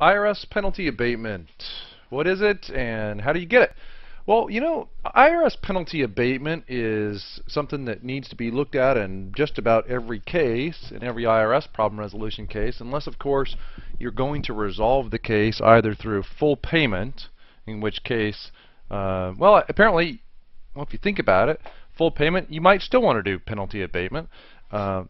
IRS penalty abatement. What is it and how do you get it? Well, IRS penalty abatement is something that needs to be looked at in just about every case, in every IRS problem resolution case, unless, of course, you're going to resolve the case either through full payment, in which case, apparently, if you think about it, full payment, you might still want to do penalty abatement.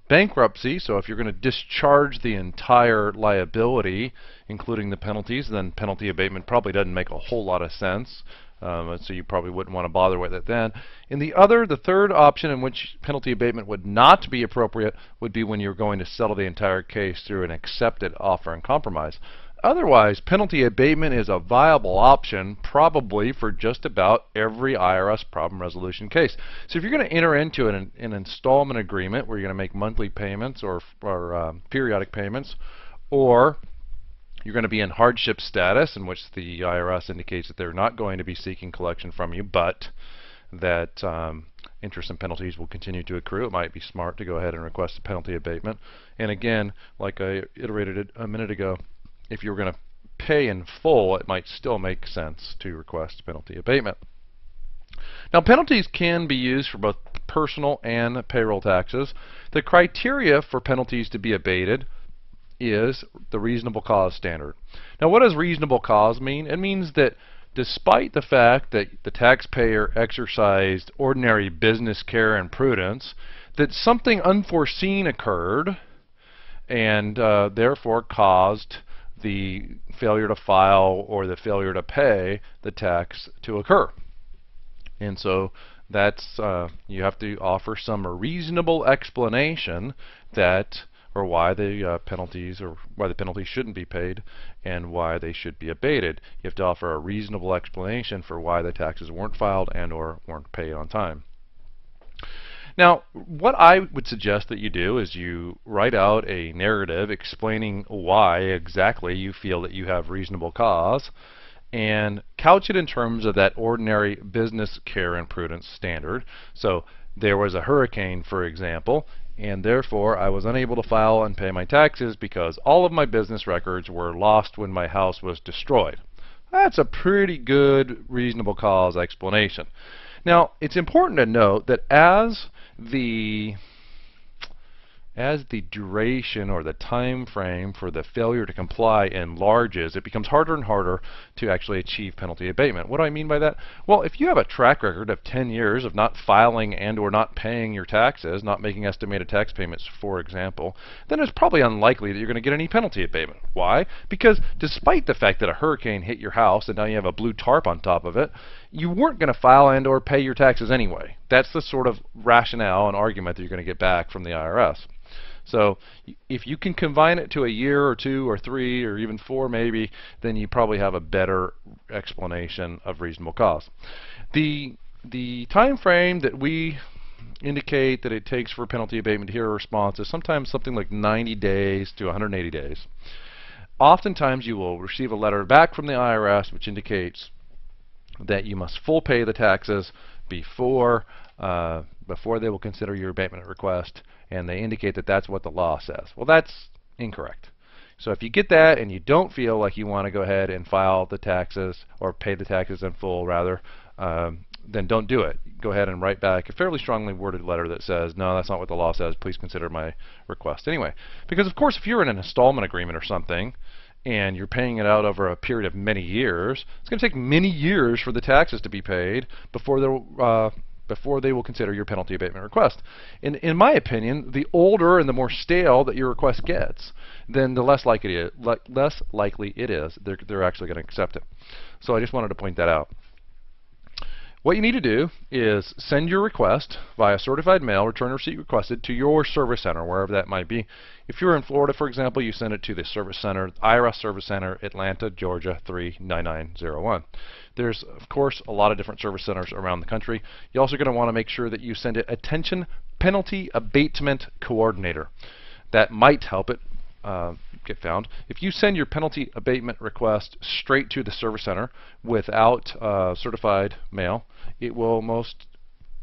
Bankruptcy, so if you're going to discharge the entire liability, including the penalties, then penalty abatement probably doesn't make a whole lot of sense. So you probably wouldn't want to bother with it then. The third option in which penalty abatement would not be appropriate would be when you're going to settle the entire case through an accepted offer and compromise. Otherwise, penalty abatement is a viable option probably for just about every IRS problem resolution case. So if you're going to enter into an installment agreement where you're going to make monthly payments or periodic payments, or you're going to be in hardship status in which the IRS indicates that they're not going to be seeking collection from you, but that interest and penalties will continue to accrue, it might be smart to go ahead and request a penalty abatement. And again, like I iterated it a minute ago, if you're going to pay in full, it might still make sense to request penalty abatement. Now, penalties can be used for both personal and payroll taxes. The criteria for penalties to be abated is the reasonable cause standard. Now, what does reasonable cause mean? It means that despite the fact that the taxpayer exercised ordinary business care and prudence, that something unforeseen occurred and therefore caused the failure to file or the failure to pay the tax to occur. And so that's you have to offer some reasonable explanation that or why the penalties shouldn't be paid and why they should be abated. You have to offer a reasonable explanation for why the taxes weren't filed and or weren't paid on time. Now, what I would suggest that you do is you write out a narrative explaining why exactly you feel that you have reasonable cause and couch it in terms of that ordinary business care and prudence standard. So there was a hurricane, for example, and therefore I was unable to file and pay my taxes because all of my business records were lost when my house was destroyed. That's a pretty good reasonable cause explanation. Now, it's important to note that as the duration or the time frame for the failure to comply enlarges, it becomes harder and harder to actually achieve penalty abatement. What do I mean by that? Well, if you have a track record of 10 years of not filing and or not paying your taxes, not making estimated tax payments, for example, then it's probably unlikely that you're going to get any penalty abatement. Why? Because despite the fact that a hurricane hit your house and now you have a blue tarp on top of it, you weren't going to file and or pay your taxes anyway. That's the sort of rationale and argument that you're going to get back from the IRS. So if you can confine it to a year or 2 or 3 or even 4 maybe, then you probably have a better explanation of reasonable cause. The time frame that we indicate that it takes for penalty abatement to hear a response is sometimes something like 90 days to 180 days. Oftentimes you will receive a letter back from the IRS which indicates that you must full pay the taxes before they will consider your abatement request, and they indicate that that's what the law says. Well, that's incorrect. So if you get that and you don't feel like you want to go ahead and file the taxes or pay the taxes in full rather, then don't do it. Go ahead and write back a fairly strongly worded letter that says, no, that's not what the law says, please consider my request anyway. Because of course if you're in an installment agreement or something and you're paying it out over a period of many years, it's going to take many years for the taxes to be paid before they will consider your penalty abatement request. In my opinion, the older and the more stale that your request gets, then the less likely it is they're actually going to accept it. So I just wanted to point that out. What you need to do is send your request via certified mail, return receipt requested, to your service center, wherever that might be. If you're in Florida, for example, you send it to the service center, IRS Service Center, Atlanta, Georgia 39901. There's, of course, a lot of different service centers around the country. You're also going to want to make sure that you send it Attention Penalty Abatement Coordinator. That might help it get found. If you send your penalty abatement request straight to the service center without certified mail, it will most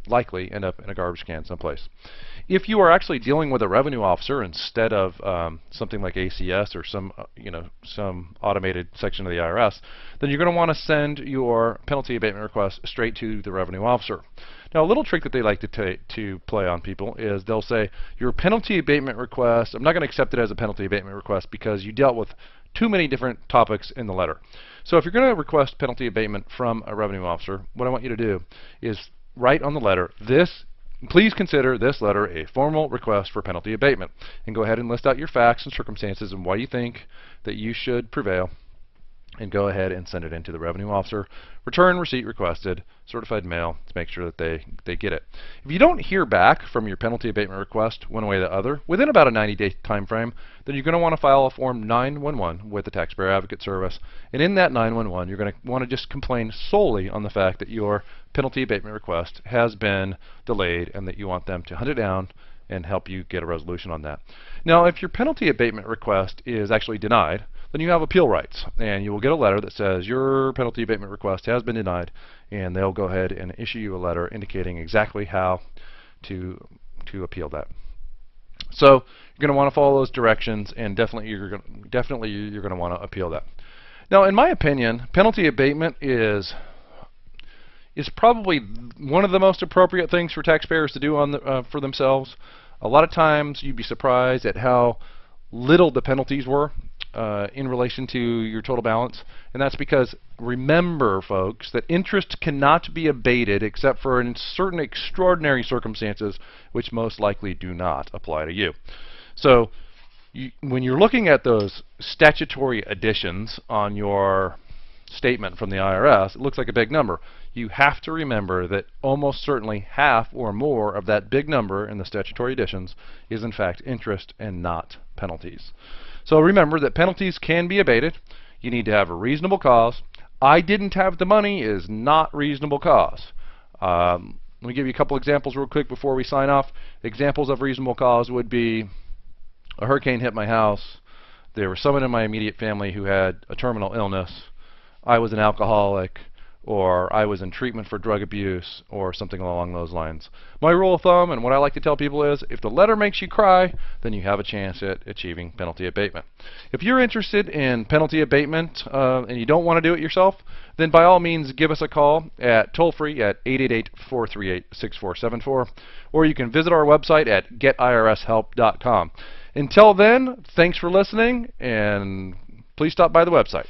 likely end up in a garbage can someplace. If you are actually dealing with a revenue officer instead of something like ACS or some some automated section of the IRS, then you're going to want to send your penalty abatement request straight to the revenue officer. Now, a little trick that they like to play on people is they'll say your penalty abatement request, I'm not going to accept it as a penalty abatement request because you dealt with too many different topics in the letter. So if you're going to request penalty abatement from a revenue officer, what I want you to do is write on the letter, please consider this letter a formal request for penalty abatement, and go ahead and list out your facts and circumstances and why you think that you should prevail, and go ahead and send it in to the revenue officer. Return receipt requested, certified mail, to make sure that they get it. If you don't hear back from your penalty abatement request one way or the other within about a 90-day time frame, then you're going to want to file a Form 911 with the Taxpayer Advocate Service. And in that 911, you're going to want to just complain solely on the fact that your penalty abatement request has been delayed and that you want them to hunt it down and help you get a resolution on that. Now, if your penalty abatement request is actually denied, then you have appeal rights, and you will get a letter that says your penalty abatement request has been denied, and they'll go ahead and issue you a letter indicating exactly how to appeal that. So you're going to want to follow those directions, and definitely you're going to want to appeal that. Now, in my opinion, penalty abatement is probably one of the most appropriate things for taxpayers to do for themselves. A lot of times you'd be surprised at how little the penalties were in relation to your total balance, and that's because, remember folks, that interest cannot be abated except for in certain extraordinary circumstances which most likely do not apply to you. So when you're looking at those statutory additions on your statement from the IRS, it looks like a big number. You have to remember that almost certainly half or more of that big number in the statutory additions is in fact interest and not penalties. So remember that penalties can be abated. You need to have a reasonable cause. I didn't have the money is not reasonable cause. Let me give you a couple examples real quick before we sign off. Examples of reasonable cause would be a hurricane hit my house. There was someone in my immediate family who had a terminal illness. I was an alcoholic, or I was in treatment for drug abuse, or something along those lines. My rule of thumb, and what I like to tell people is, if the letter makes you cry, then you have a chance at achieving penalty abatement. If you're interested in penalty abatement and you don't want to do it yourself, then by all means give us a call at toll-free at 888-438-6474, or you can visit our website at getirshelp.com. Until then, thanks for listening, and please stop by the website.